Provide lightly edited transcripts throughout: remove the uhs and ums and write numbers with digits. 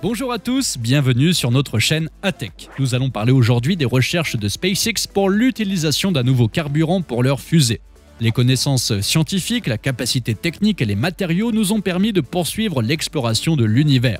Bonjour à tous, bienvenue sur notre chaîne ATech. Nous allons parler aujourd'hui des recherches de SpaceX pour l'utilisation d'un nouveau carburant pour leur fusée. Les connaissances scientifiques, la capacité technique et les matériaux nous ont permis de poursuivre l'exploration de l'univers.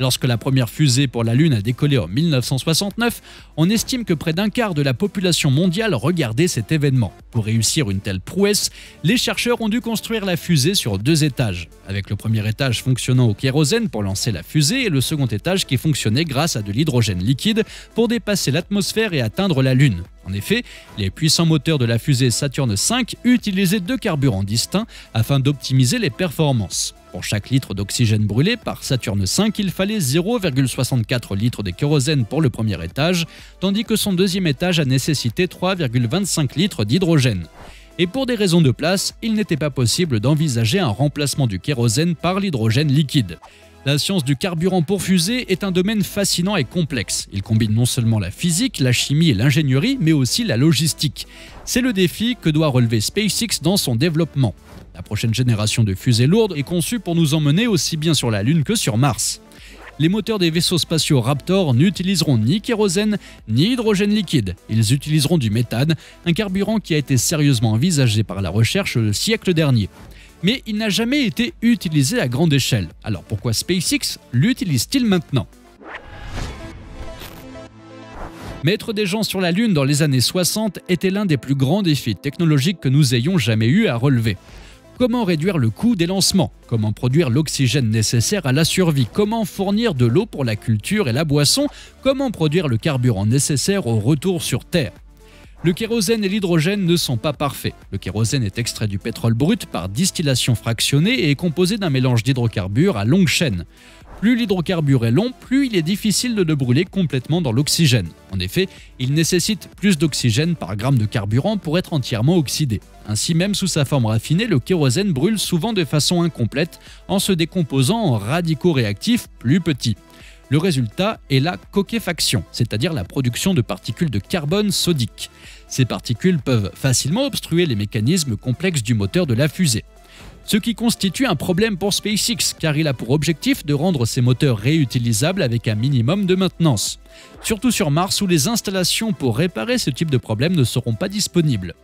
Lorsque la première fusée pour la Lune a décollé en 1969, on estime que près d'un quart de la population mondiale regardait cet événement. Pour réussir une telle prouesse, les chercheurs ont dû construire la fusée sur 2 étages, avec le premier étage fonctionnant au kérosène pour lancer la fusée et le second étage qui fonctionnait grâce à de l'hydrogène liquide pour dépasser l'atmosphère et atteindre la Lune. En effet, les puissants moteurs de la fusée Saturn V utilisaient 2 carburants distincts afin d'optimiser les performances. Pour chaque litre d'oxygène brûlé par Saturn V, il fallait 0,64 litres de kérosène pour le premier étage, tandis que son deuxième étage a nécessité 3,25 litres d'hydrogène. Et pour des raisons de place, il n'était pas possible d'envisager un remplacement du kérosène par l'hydrogène liquide. La science du carburant pour fusée est un domaine fascinant et complexe. Il combine non seulement la physique, la chimie et l'ingénierie, mais aussi la logistique. C'est le défi que doit relever SpaceX dans son développement. La prochaine génération de fusées lourdes est conçue pour nous emmener aussi bien sur la Lune que sur Mars. Les moteurs des vaisseaux spatiaux Raptor n'utiliseront ni kérosène ni hydrogène liquide. Ils utiliseront du méthane, un carburant qui a été sérieusement envisagé par la recherche le siècle dernier. Mais il n'a jamais été utilisé à grande échelle. Alors pourquoi SpaceX l'utilise-t-il maintenant ? Mettre des gens sur la Lune dans les années 60 était l'un des plus grands défis technologiques que nous ayons jamais eu à relever. Comment réduire le coût des lancements? Comment produire l'oxygène nécessaire à la survie? Comment fournir de l'eau pour la culture et la boisson? Comment produire le carburant nécessaire au retour sur Terre? Le kérosène et l'hydrogène ne sont pas parfaits. Le kérosène est extrait du pétrole brut par distillation fractionnée et est composé d'un mélange d'hydrocarbures à longue chaîne. Plus l'hydrocarbure est long, plus il est difficile de le brûler complètement dans l'oxygène. En effet, il nécessite plus d'oxygène par gramme de carburant pour être entièrement oxydé. Ainsi, même sous sa forme raffinée, le kérosène brûle souvent de façon incomplète en se décomposant en radicaux réactifs plus petits. Le résultat est la coquefaction, c'est-à-dire la production de particules de carbone sodique. Ces particules peuvent facilement obstruer les mécanismes complexes du moteur de la fusée. Ce qui constitue un problème pour SpaceX, car il a pour objectif de rendre ses moteurs réutilisables avec un minimum de maintenance. Surtout sur Mars, où les installations pour réparer ce type de problème ne seront pas disponibles.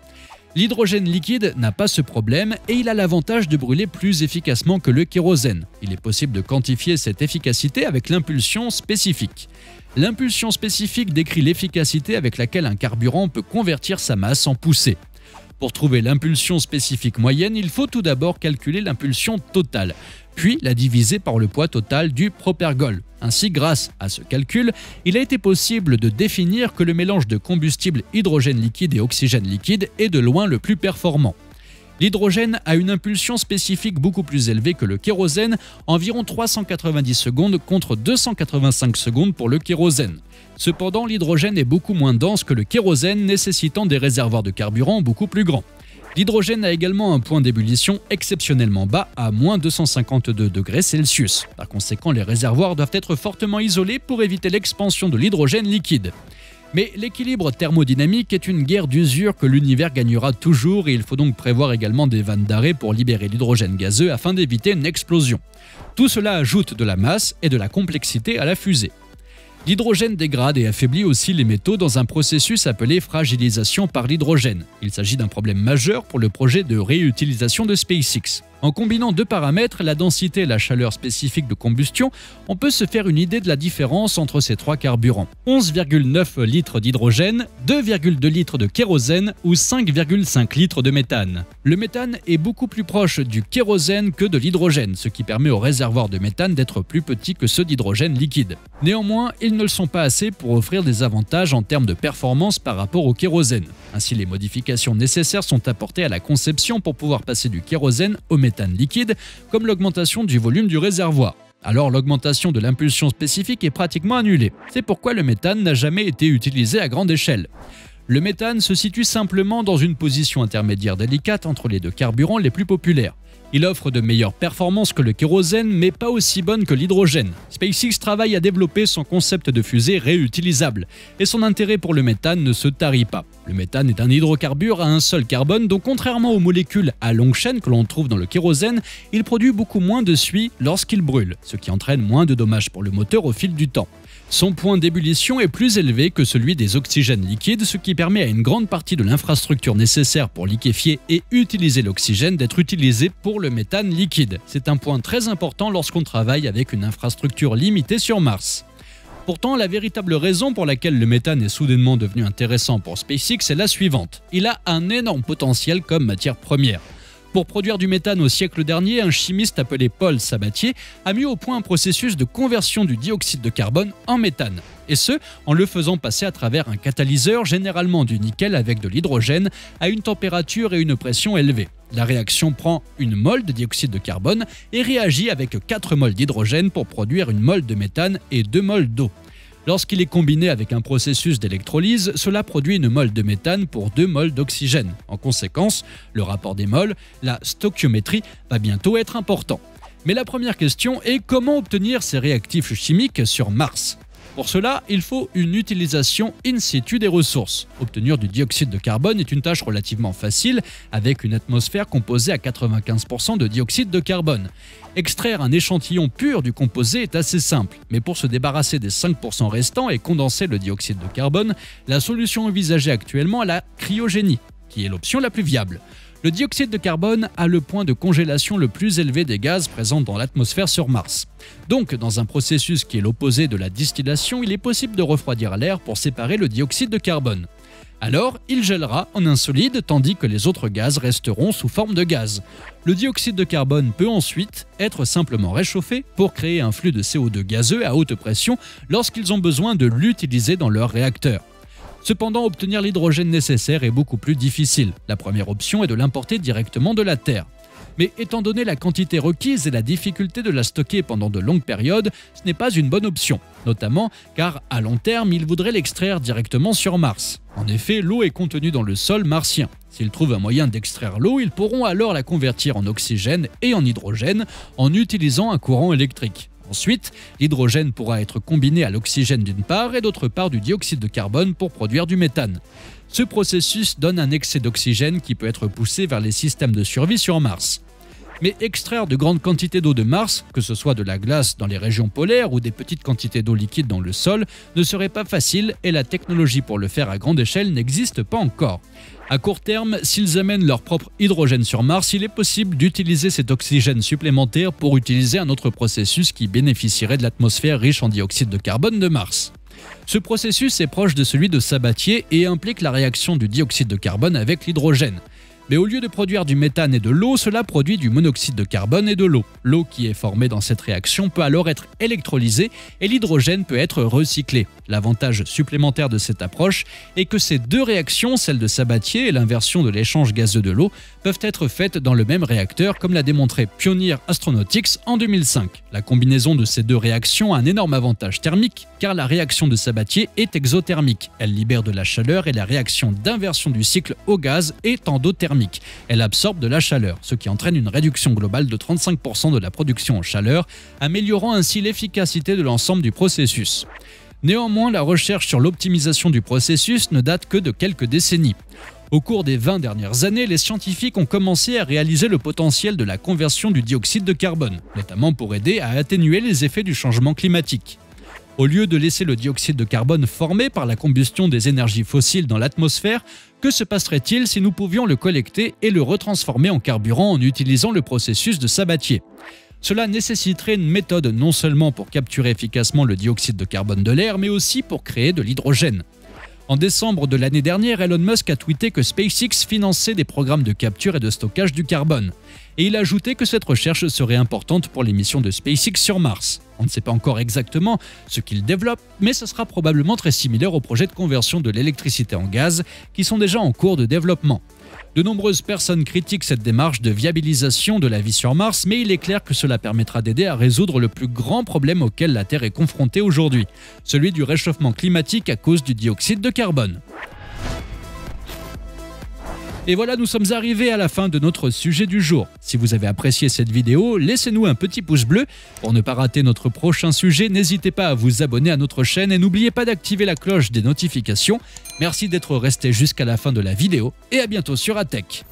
L'hydrogène liquide n'a pas ce problème et il a l'avantage de brûler plus efficacement que le kérosène. Il est possible de quantifier cette efficacité avec l'impulsion spécifique. L'impulsion spécifique décrit l'efficacité avec laquelle un carburant peut convertir sa masse en poussée. Pour trouver l'impulsion spécifique moyenne, il faut tout d'abord calculer l'impulsion totale, puis la diviser par le poids total du propergol. Ainsi, grâce à ce calcul, il a été possible de définir que le mélange de combustible hydrogène liquide et oxygène liquide est de loin le plus performant. L'hydrogène a une impulsion spécifique beaucoup plus élevée que le kérosène, environ 390 secondes contre 285 secondes pour le kérosène. Cependant, l'hydrogène est beaucoup moins dense que le kérosène, nécessitant des réservoirs de carburant beaucoup plus grands. L'hydrogène a également un point d'ébullition exceptionnellement bas à moins 252 degrés Celsius. Par conséquent, les réservoirs doivent être fortement isolés pour éviter l'expansion de l'hydrogène liquide. Mais l'équilibre thermodynamique est une guerre d'usure que l'univers gagnera toujours et il faut donc prévoir également des vannes d'arrêt pour libérer l'hydrogène gazeux afin d'éviter une explosion. Tout cela ajoute de la masse et de la complexité à la fusée. L'hydrogène dégrade et affaiblit aussi les métaux dans un processus appelé fragilisation par l'hydrogène. Il s'agit d'un problème majeur pour le projet de réutilisation de SpaceX. En combinant 2 paramètres, la densité et la chaleur spécifique de combustion, on peut se faire une idée de la différence entre ces 3 carburants. 11,9 litres d'hydrogène, 2,2 litres de kérosène ou 5,5 litres de méthane. Le méthane est beaucoup plus proche du kérosène que de l'hydrogène, ce qui permet aux réservoirs de méthane d'être plus petits que ceux d'hydrogène liquide. Néanmoins, ils ne le sont pas assez pour offrir des avantages en termes de performance par rapport au kérosène. Ainsi, les modifications nécessaires sont apportées à la conception pour pouvoir passer du kérosène au méthane liquide, comme l'augmentation du volume du réservoir. Alors l'augmentation de l'impulsion spécifique est pratiquement annulée. C'est pourquoi le méthane n'a jamais été utilisé à grande échelle. Le méthane se situe simplement dans une position intermédiaire délicate entre les deux carburants les plus populaires. Il offre de meilleures performances que le kérosène, mais pas aussi bonnes que l'hydrogène. SpaceX travaille à développer son concept de fusée réutilisable, et son intérêt pour le méthane ne se tarit pas. Le méthane est un hydrocarbure à un seul carbone, donc contrairement aux molécules à longue chaîne que l'on trouve dans le kérosène, il produit beaucoup moins de suie lorsqu'il brûle, ce qui entraîne moins de dommages pour le moteur au fil du temps. Son point d'ébullition est plus élevé que celui des oxygènes liquides, ce qui permet à une grande partie de l'infrastructure nécessaire pour liquéfier et utiliser l'oxygène d'être utilisée pour le méthane liquide. C'est un point très important lorsqu'on travaille avec une infrastructure limitée sur Mars. Pourtant, la véritable raison pour laquelle le méthane est soudainement devenu intéressant pour SpaceX est la suivante. Il a un énorme potentiel comme matière première. Pour produire du méthane au siècle dernier, un chimiste appelé Paul Sabatier a mis au point un processus de conversion du dioxyde de carbone en méthane. Et ce, en le faisant passer à travers un catalyseur, généralement du nickel avec de l'hydrogène, à une température et une pression élevées. La réaction prend une mole de dioxyde de carbone et réagit avec 4 moles d'hydrogène pour produire une mole de méthane et 2 moles d'eau. Lorsqu'il est combiné avec un processus d'électrolyse, cela produit une mole de méthane pour 2 moles d'oxygène. En conséquence, le rapport des moles, la stoichiométrie, va bientôt être important. Mais la première question est comment obtenir ces réactifs chimiques sur Mars ? Pour cela, il faut une utilisation in situ des ressources. Obtenir du dioxyde de carbone est une tâche relativement facile, avec une atmosphère composée à 95% de dioxyde de carbone. Extraire un échantillon pur du composé est assez simple, mais pour se débarrasser des 5% restants et condenser le dioxyde de carbone, la solution envisagée actuellement est la cryogénie, qui est l'option la plus viable. Le dioxyde de carbone a le point de congélation le plus élevé des gaz présents dans l'atmosphère sur Mars. Donc, dans un processus qui est l'opposé de la distillation, il est possible de refroidir l'air pour séparer le dioxyde de carbone. Alors, il gèlera en un solide tandis que les autres gaz resteront sous forme de gaz. Le dioxyde de carbone peut ensuite être simplement réchauffé pour créer un flux de CO2 gazeux à haute pression lorsqu'ils ont besoin de l'utiliser dans leur réacteur. Cependant, obtenir l'hydrogène nécessaire est beaucoup plus difficile. La première option est de l'importer directement de la Terre. Mais étant donné la quantité requise et la difficulté de la stocker pendant de longues périodes, ce n'est pas une bonne option, notamment car à long terme, ils voudraient l'extraire directement sur Mars. En effet, l'eau est contenue dans le sol martien. S'ils trouvent un moyen d'extraire l'eau, ils pourront alors la convertir en oxygène et en hydrogène en utilisant un courant électrique. Ensuite, l'hydrogène pourra être combiné à l'oxygène d'une part et d'autre part du dioxyde de carbone pour produire du méthane. Ce processus donne un excès d'oxygène qui peut être poussé vers les systèmes de survie sur Mars. Mais extraire de grandes quantités d'eau de Mars, que ce soit de la glace dans les régions polaires ou des petites quantités d'eau liquide dans le sol, ne serait pas facile et la technologie pour le faire à grande échelle n'existe pas encore. À court terme, s'ils amènent leur propre hydrogène sur Mars, il est possible d'utiliser cet oxygène supplémentaire pour utiliser un autre processus qui bénéficierait de l'atmosphère riche en dioxyde de carbone de Mars. Ce processus est proche de celui de Sabatier et implique la réaction du dioxyde de carbone avec l'hydrogène. Mais au lieu de produire du méthane et de l'eau, cela produit du monoxyde de carbone et de l'eau. L'eau qui est formée dans cette réaction peut alors être électrolysée et l'hydrogène peut être recyclé. L'avantage supplémentaire de cette approche est que ces deux réactions, celle de Sabatier et l'inversion de l'échange gazeux de l'eau, peuvent être faites dans le même réacteur comme l'a démontré Pioneer Astronautics en 2005. La combinaison de ces deux réactions a un énorme avantage thermique car la réaction de Sabatier est exothermique. Elle libère de la chaleur et la réaction d'inversion du cycle au gaz est endothermique. Elle absorbe de la chaleur, ce qui entraîne une réduction globale de 35% de la production en chaleur, améliorant ainsi l'efficacité de l'ensemble du processus. Néanmoins, la recherche sur l'optimisation du processus ne date que de quelques décennies. Au cours des 20 dernières années, les scientifiques ont commencé à réaliser le potentiel de la conversion du dioxyde de carbone, notamment pour aider à atténuer les effets du changement climatique. Au lieu de laisser le dioxyde de carbone formé par la combustion des énergies fossiles dans l'atmosphère, que se passerait-il si nous pouvions le collecter et le retransformer en carburant en utilisant le processus de Sabatier ? Cela nécessiterait une méthode non seulement pour capturer efficacement le dioxyde de carbone de l'air, mais aussi pour créer de l'hydrogène. En décembre de l'année dernière, Elon Musk a tweeté que SpaceX finançait des programmes de capture et de stockage du carbone. Et il a ajouté que cette recherche serait importante pour les missions de SpaceX sur Mars. On ne sait pas encore exactement ce qu'il développe, mais ce sera probablement très similaire aux projets de conversion de l'électricité en gaz qui sont déjà en cours de développement. De nombreuses personnes critiquent cette démarche de viabilisation de la vie sur Mars, mais il est clair que cela permettra d'aider à résoudre le plus grand problème auquel la Terre est confrontée aujourd'hui, celui du réchauffement climatique à cause du dioxyde de carbone. Et voilà, nous sommes arrivés à la fin de notre sujet du jour. Si vous avez apprécié cette vidéo, laissez-nous un petit pouce bleu. Pour ne pas rater notre prochain sujet, n'hésitez pas à vous abonner à notre chaîne et n'oubliez pas d'activer la cloche des notifications. Merci d'être resté jusqu'à la fin de la vidéo et à bientôt sur ATech.